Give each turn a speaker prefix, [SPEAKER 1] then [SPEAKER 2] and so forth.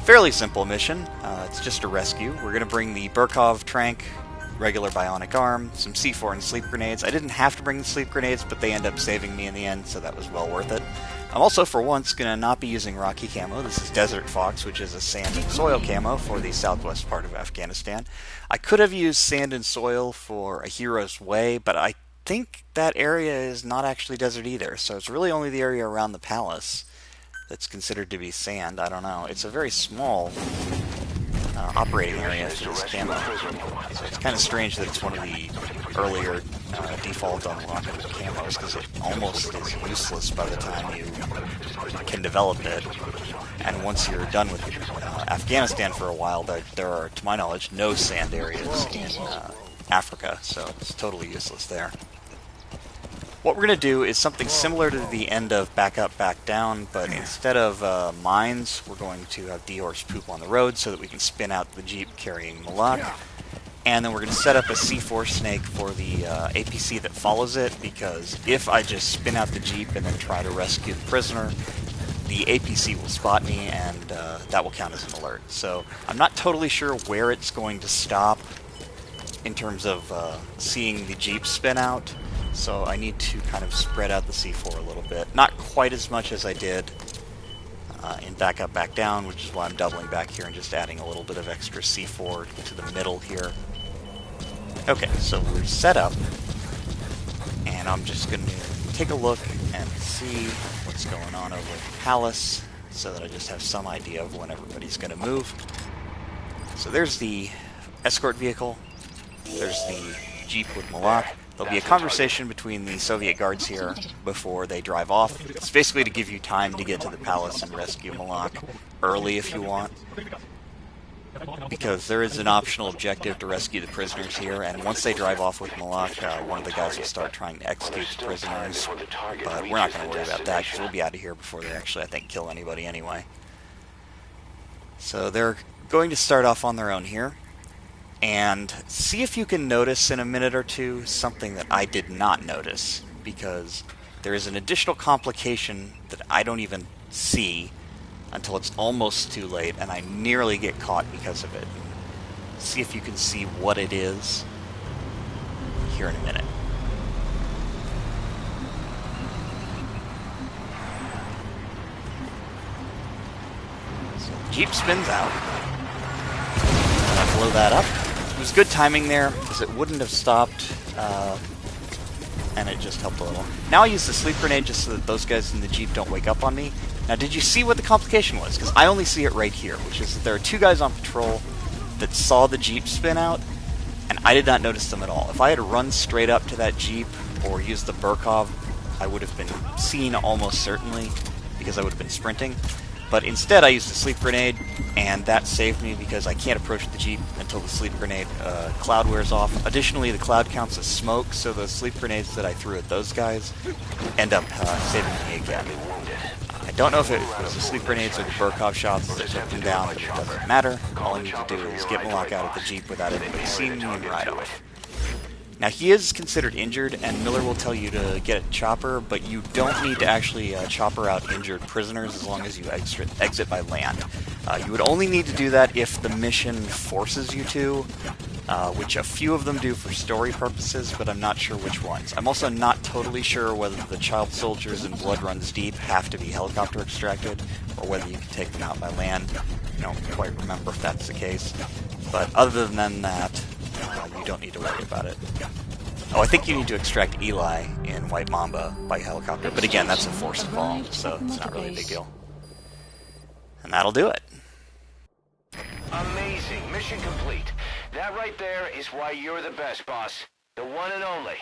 [SPEAKER 1] Fairly simple mission. It's just a rescue. We're going to bring the Burkov Trank, regular bionic arm, some C4 and sleep grenades. I didn't have to bring the sleep grenades, but they end up saving me in the end, so that was well worth it. I'm also, for once, going to not be using Rocky Camo. This is Desert Fox, which is a sand and soil camo for the southwest part of Afghanistan. I could have used sand and soil for a Hero's Way, but I think that area is not actually desert either, so it's really only the area around the palace that's considered to be sand. I don't know. It's a very small operating area for this camo. So it's kind of strange that it's one of the earlier default unlockable camos, because it almost is useless by the time you can develop it. And once you're done with Afghanistan for a while, there are, to my knowledge, no sand areas in Africa, so it's totally useless there. What we're going to do is something similar to the end of Back Up, Back Down, but instead of mines, we're going to have D-Horse poop on the road so that we can spin out the Jeep carrying Malak. And then we're going to set up a C4 snake for the APC that follows it, because if I just spin out the Jeep and then try to rescue the prisoner, the APC will spot me, and that will count as an alert. So I'm not totally sure where it's going to stop in terms of seeing the Jeep spin out. So I need to kind of spread out the C4 a little bit. Not quite as much as I did in Back Up, Back Down, which is why I'm doubling back here and just adding a little bit of extra C4 to the middle here. Okay, so we're set up, and I'm just going to take a look and see what's going on over at the palace, so that I just have some idea of when everybody's going to move. So there's the escort vehicle, there's the Jeep with Malak. There'll be a conversation between the Soviet guards here before they drive off. It's basically to give you time to get to the palace and rescue Malak early if you want, because there is an optional objective to rescue the prisoners here, and once they drive off with Malak, one of the guys will start trying to execute the prisoners, but we're not going to worry about that because we'll be out of here before they actually, I think, kill anybody anyway. So they're going to start off on their own here. And see if you can notice in a minute or two something that I did not notice, because there is an additional complication that I don't even see until it's almost too late, and I nearly get caught because of it. See if you can see what it is here in a minute. So the Jeep spins out. I'll blow that up. It was good timing there, because it wouldn't have stopped, and it just helped a little. Now I use the sleep grenade just so that those guys in the Jeep don't wake up on me. Now, did you see what the complication was? Because I only see it right here, which is that there are two guys on patrol that saw the Jeep spin out, and I did not notice them at all. If I had run straight up to that Jeep or used the Burkov, I would have been seen almost certainly, because I would have been sprinting. But instead I used the sleep grenade, and that saved me because I can't approach the Jeep until the sleep grenade cloud wears off. Additionally, the cloud counts as smoke, so the sleep grenades that I threw at those guys end up saving me again. I don't know if it was the sleep grenades or the Burkov shots that took them down, but it doesn't matter. All I need to do is get Malak out of the Jeep without anybody seeing me and ride off. Now, he is considered injured, and Miller will tell you to get a chopper, but you don't need to actually chopper out injured prisoners as long as you exit by land. You would only need to do that if the mission forces you to, which a few of them do for story purposes, but I'm not sure which ones. I'm also not totally sure whether the child soldiers in Blood Runs Deep have to be helicopter extracted, or whether you can take them out by land. I don't quite remember if that's the case. But other than that, you don't need to worry about it. Oh, I think you need to extract Eli in White Mamba by helicopter, but again, that's a force involved, so it's not really a big deal. And that'll do it.
[SPEAKER 2] Amazing. Mission complete. That right there is why you're the best, boss. The one and only.